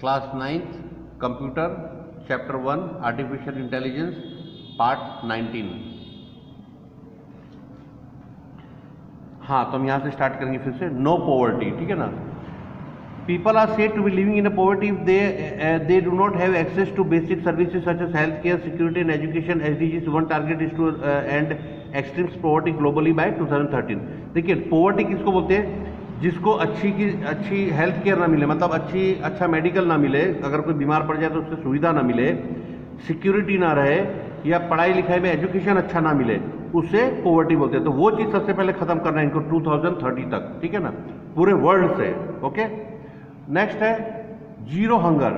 Class 9th computer chapter 1 artificial intelligence part 19। हाँ, तो हम यहाँ से स्टार्ट करेंगे फिर से। नो पॉवर्टी, ठीक है ना। People are said to be living in a poverty if they do not have access to basic services such as health care, security and education. SDGs one target is to end extreme poverty globally by 2013। देखिए, poverty किसको बोलते हैं? जिसको अच्छी health care ना मिले, मतलब अच्छा मेडिकल ना मिले, अगर कोई बीमार पड़ जाए तो उससे सुविधा ना मिले, सिक्योरिटी ना रहे, या पढ़ाई लिखाई में एजुकेशन अच्छा ना मिले, उसे पॉवर्टी बोलते हैं। तो वो चीज़ सबसे पहले खत्म करना है इनको 2030 तक, ठीक है ना, पूरे वर्ल्ड से। ओके, नेक्स्ट है zero hunger.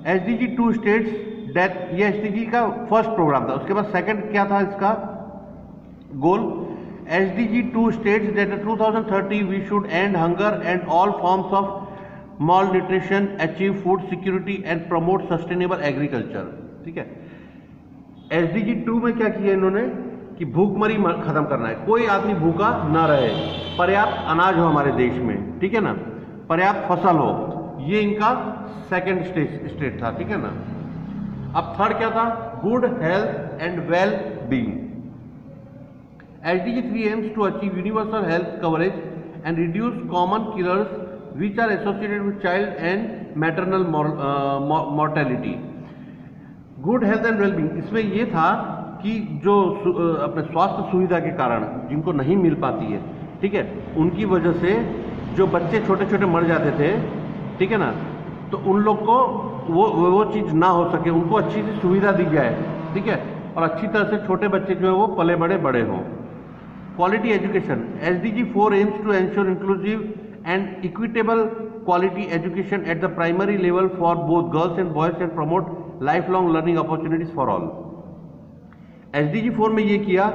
SDG 2 states death, ये एसडीजी का फर्स्ट प्रोग्राम था। उसके बाद सेकंड क्या था इसका गोल? SDG 2 states that in 2030 we should end hunger and all forms of malnutrition, achieve food security and promote sustainable agriculture। ठीक है, SDG 2 में क्या किया इन्होंने कि भूखमरी खत्म करना है, कोई आदमी भूखा ना रहे, पर्याप्त अनाज हो हमारे देश में, ठीक है ना, पर्याप्त फसल हो। ये इनका सेकंड स्टेट था, ठीक है ना। अब थर्ड क्या था? Good health and well being. SDG 3 aims to achieve universal health coverage and reduce common killers which are associated with child and maternal mortality। Good health and wellbeing, इसमें ये था कि जो अपने स्वास्थ्य सुविधा के कारण जिनको नहीं मिल पाती है, ठीक है, उनकी वजह से जो बच्चे छोटे छोटे मर जाते थे, ठीक है ना, तो उन लोग को वो चीज़ ना हो सके, उनको अच्छी सी सुविधा दी जाए, ठीक है, और अच्छी तरह से छोटे बच्चे जो है वो पले बड़े हों। Quality education, SDG 4 aims to ensure inclusive and equitable quality education at the primary level for both girls and boys and promote lifelong learning opportunities for all। SDG 4 में ये किया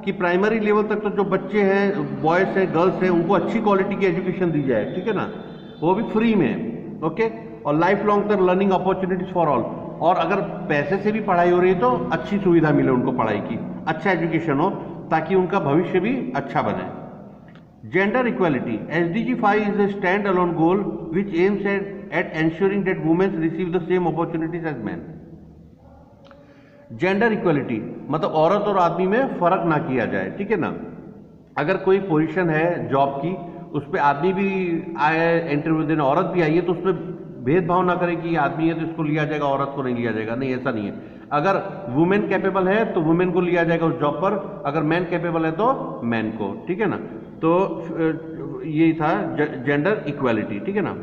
कि प्राइमरी लेवल तक तो जो बच्चे हैं, बॉयज़ हैं, गर्ल्स हैं, उनको अच्छी क्वालिटी की एजुकेशन दी जाए, ठीक है ना, वो भी फ्री में। ओके, और लाइफ लॉन्ग तक लर्निंग अपॉर्चुनिटीज फॉर ऑल। और अगर पैसे से भी पढ़ाई हो रही है तो अच्छी सुविधा मिले उनको पढ़ाई की, अच्छा एजुकेशन हो, ताकि उनका भविष्य भी अच्छा बने। Gender equality, SDG 5 is a stand alone goal which aims at ensuring that women receive the same opportunities as man. Gender equality मतलब औरत और आदमी में फर्क ना किया जाए, ठीक है ना। अगर कोई पोजीशन है जॉब की, उस पर आदमी भी आए इंटरव्यू देने, औरत भी आई है, तो उसमें भेदभाव ना करें कि आदमी है तो इसको लिया जाएगा, औरत को नहीं लिया जाएगा। नहीं, ऐसा नहीं है। अगर वुमेन कैपेबल है तो वुमेन को लिया जाएगा उस जॉब पर, अगर मैन कैपेबल है तो मैन को, ठीक है ना। तो यही था जेंडर इक्वालिटी, ठीक है ना।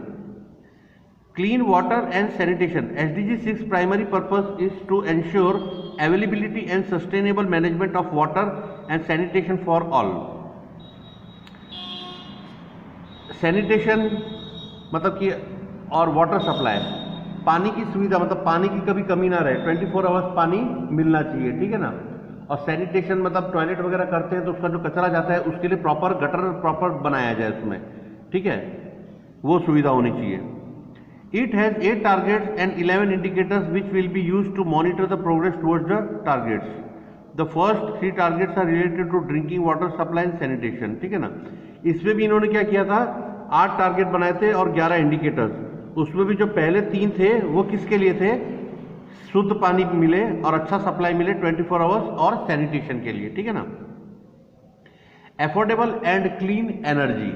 Clean water and sanitation, SDG 6 primary purpose is to ensure availability and sustainable management of water and sanitation for all. Sanitation मतलब कि और वाटर सप्लाई, पानी की सुविधा, मतलब पानी की कभी कमी ना रहे, 24 आवर्स पानी मिलना चाहिए, ठीक है ना। और सैनिटेशन मतलब टॉयलेट वगैरह करते हैं तो उसका जो कचरा जाता है उसके लिए प्रॉपर गटर प्रॉपर बनाया जाए उसमें, ठीक है, वो सुविधा होनी चाहिए। It has 8 targets and 11 indicators which will be used to monitor the progress towards the targets. The first 3 targets are related to drinking water supply and sanitation, ठीक है ना। इसमें भी इन्होंने क्या किया था, 8 टारगेट बनाए थे और 11 इंडिकेटर्स। उसमें भी जो पहले 3 थे वो किसके लिए थे? शुद्ध पानी मिले और अच्छा सप्लाई मिले 24 आवर्स, और सैनिटेशन के लिए, ठीक है ना। Affordable and clean energy,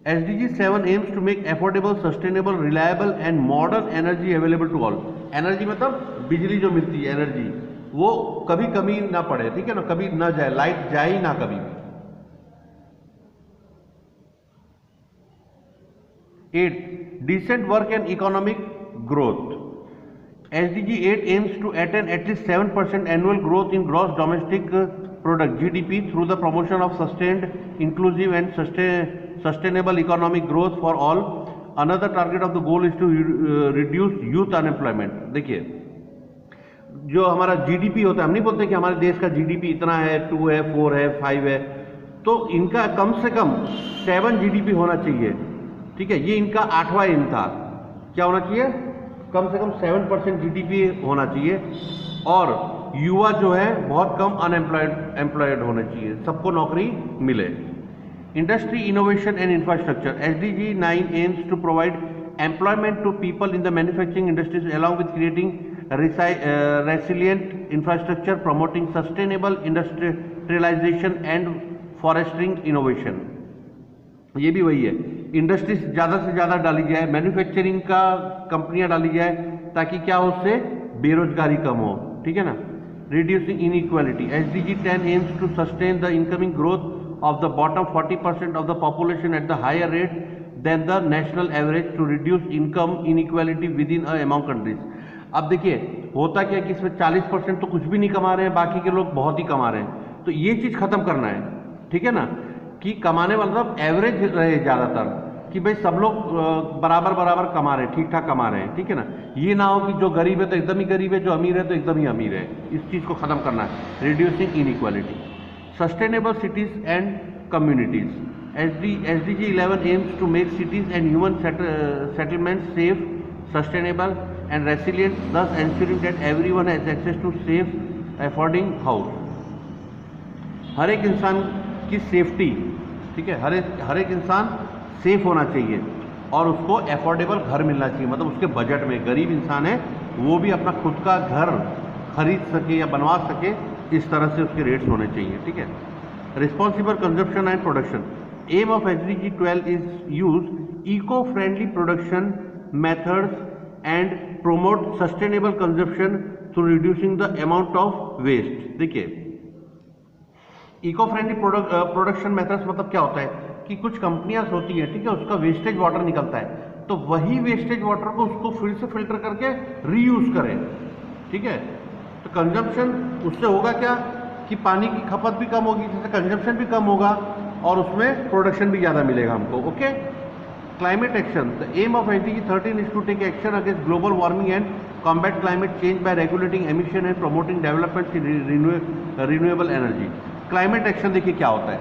SDG 7 aims to make affordable, sustainable, reliable and modern energy available to all. Energy मतलब बिजली जो मिलती है, एनर्जी, वो कभी कमी ना पड़े, ठीक है ना, कभी ना जाए, लाइट जाए ही ना कभी भी। 8 decent work and economic growth, SDG 8 aims to attain at least 7% annual growth in gross domestic product GDP through the promotion of sustained, inclusive and sustainable economic growth for all। Another target of the goal is to reduce youth unemployment। देखिए, जो हमारा GDP होता है, हम नहीं बोलते कि हमारे देश का GDP इतना है, 2 है, 4 है, 5 है, तो इनका कम से कम 7 GDP होना चाहिए, ठीक है। ये इनका 8वां एम था, क्या होना चाहिए? कम से कम 7% GDP होना चाहिए, और युवा जो है बहुत कम अनएम्प्लॉयड होने चाहिए, सबको नौकरी मिले। Industry, innovation and infrastructure, SDG 9 aims to provide employment to people in the manufacturing industries along with creating resilient infrastructure, promoting sustainable industrialization and fostering innovation. ये भी वही है, इंडस्ट्रीज ज़्यादा से ज़्यादा डाली जाए, मैन्युफैक्चरिंग का कंपनियां डाली जाए ताकि क्या हो, उससे बेरोजगारी कम हो, ठीक है ना. Reducing inequality, SDG 10 aims to sustain the incoming growth of the bottom 40% of the population at the higher rate than the national average to reduce income inequality within among countries. अब देखिए होता क्या है कि इसमें 40% तो कुछ भी नहीं कमा रहे हैं, बाकी के लोग बहुत ही कमा रहे हैं. तो ये चीज़ खत्म करना है, ठीक है ना, कि कमाने वाला मतलब एवरेज रहे ज़्यादातर, कि भाई सब लोग बराबर बराबर कमा रहे हैं, ठीक ठाक कमा रहे हैं, ठीक है ना. ये ना हो कि जो गरीब है तो एकदम ही गरीब है, जो अमीर है तो एकदम ही अमीर है. इस चीज़ को ख़त्म करना है. Reducing inequality. Sustainable cities and communities. SDG 11 aims to make cities and human settlements safe, sustainable and resilient, thus ensuring that everyone has access to safe, affording house. हर एक इंसान की सेफ्टी, ठीक है, हर एक इंसान सेफ होना चाहिए और उसको अफोर्डेबल घर मिलना चाहिए, मतलब उसके बजट में. गरीब इंसान है वो भी अपना खुद का घर खरीद सके या बनवा सके, इस तरह से उसके रेट्स होने चाहिए, ठीक है. Responsible consumption and production. Aim of SDG 12 is use eco friendly production methods and promote sustainable consumption through reducing the amount of waste. देखिए इको फ्रेंडली प्रोडक्शन मेथड्स मतलब क्या होता है कि कुछ कंपनियां होती हैं, ठीक है, उसका वेस्टेज वाटर निकलता है, तो वही वेस्टेज वाटर को उसको फिर से फिल्टर करके रीयूज करें, ठीक है. तो कंजम्पशन उससे होगा क्या कि पानी की खपत भी कम होगी, जिससे कंजम्पशन भी कम होगा और उसमें प्रोडक्शन भी ज़्यादा मिलेगा हमको. Okay. Climate action. The aim of SDG 13 is to take action against global warming and combat climate change by regulating emission and promoting development in renewable energy. Climate action देखिए क्या होता है.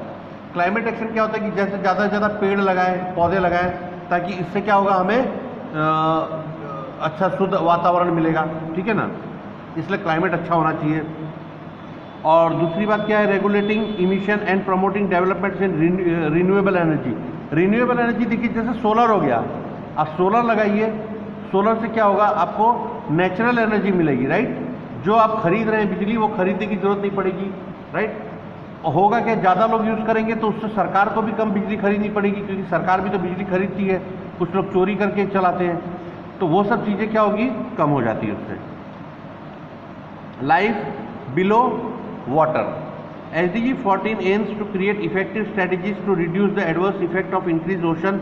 क्लाइमेट एक्शन क्या होता है कि जैसे ज़्यादा से ज़्यादा पेड़ लगाएं, पौधे लगाएं, ताकि इससे क्या होगा, हमें अच्छा शुद्ध वातावरण मिलेगा, ठीक है ना. इसलिए क्लाइमेट अच्छा होना चाहिए. और दूसरी बात क्या है, regulating emission and promoting development in renewable energy. Renewable energy देखिए जैसे सोलर हो गया, आप सोलर लगाइए, सोलर से क्या होगा, आपको नेचुरल एनर्जी मिलेगी, राइट. जो आप खरीद रहे हैं बिजली, वो खरीदने की जरूरत नहीं पड़ेगी, राइट. होगा क्या, ज़्यादा लोग यूज़ करेंगे तो उससे सरकार को भी कम बिजली खरीदनी पड़ेगी, क्योंकि सरकार भी तो बिजली खरीदती है, कुछ लोग चोरी करके चलाते हैं, तो वो सब चीज़ें क्या होगी, कम हो जाती है उससे. Life below water. SDG 14 aims to create effective strategies to reduce the adverse effect of increased ocean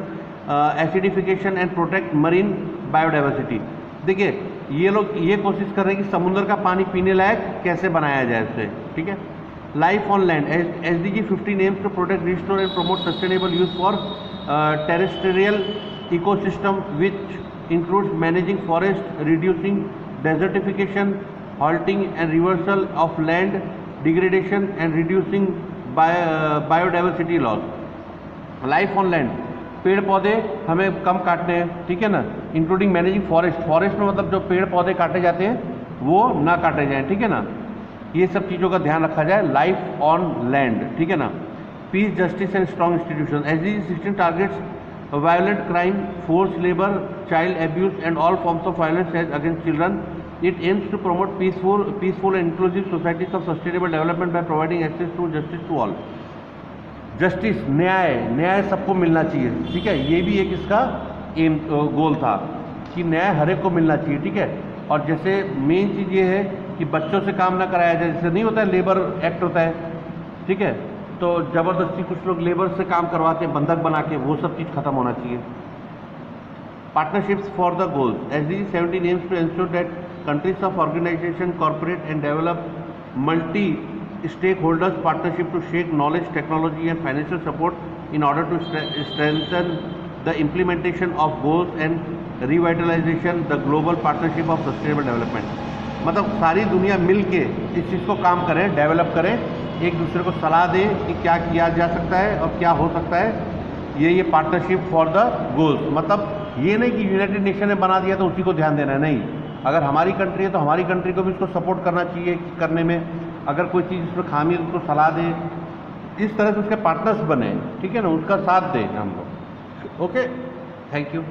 acidification and protect marine biodiversity. देखिए ये लोग ये कोशिश कर रहे हैं कि समुद्र का पानी पीने लायक कैसे बनाया जाए उससे, ठीक है. Life on land. SDG 15 aims to protect, restore and promote sustainable use for terrestrial ecosystem, which includes managing forest, reducing desertification, halting and reversal of land degradation and reducing biodiversity loss. Life on land. पेड़ पौधे हमें कम काटने हैं, ठीक है ना. Including managing forest. Forest में मतलब जो पेड़ पौधे काटे जाते हैं वो ना काटे जाएं, ठीक है ना. ये सब चीज़ों का ध्यान रखा जाए. लाइफ ऑन लैंड, ठीक है ना. Peace, justice and strong institution. SDG 16 targets violent crime, force labour, child abuse and all forms of violence against children. It aims to promote peaceful and inclusive societies of sustainable development by providing access to justice to all. Justice, न्याय सबको मिलना चाहिए, ठीक है. ये भी एक इसका एम गोल था कि न्याय हर एक को मिलना चाहिए, ठीक है. और जैसे मेन चीज़ ये है कि बच्चों से काम ना कराया जाए, जैसे नहीं होता है, लेबर एक्ट होता है, ठीक है, तो ज़बरदस्ती कुछ लोग लेबर से काम करवाते हैं बंधक बना के, वो सब चीज़ खत्म होना चाहिए. Partnerships for the goals. SDG 17 aims to ensure that countries of organization cooperate and develop multi-stakeholders partnership to share knowledge, technology and financial support in order to strengthen the implementation of goals and revitalization the global partnership of sustainable development. मतलब सारी दुनिया मिल के इस चीज़ को काम करें, develop करें, एक दूसरे को सलाह दें कि क्या किया जा सकता है और क्या हो सकता है. ये पार्टनरशिप फॉर द गोल्स. मतलब ये नहीं कि यूनाइटेड नेशन ने बना दिया तो उसी को ध्यान देना है, नहीं. अगर हमारी कंट्री है तो हमारी कंट्री को भी इसको सपोर्ट करना चाहिए करने में. अगर कोई चीज़ इसमें खामी है उसको सलाह दें, इस तरह से उसके पार्टनर्स बने, ठीक है ना, उसका साथ दें हम लोग. Okay, thank you.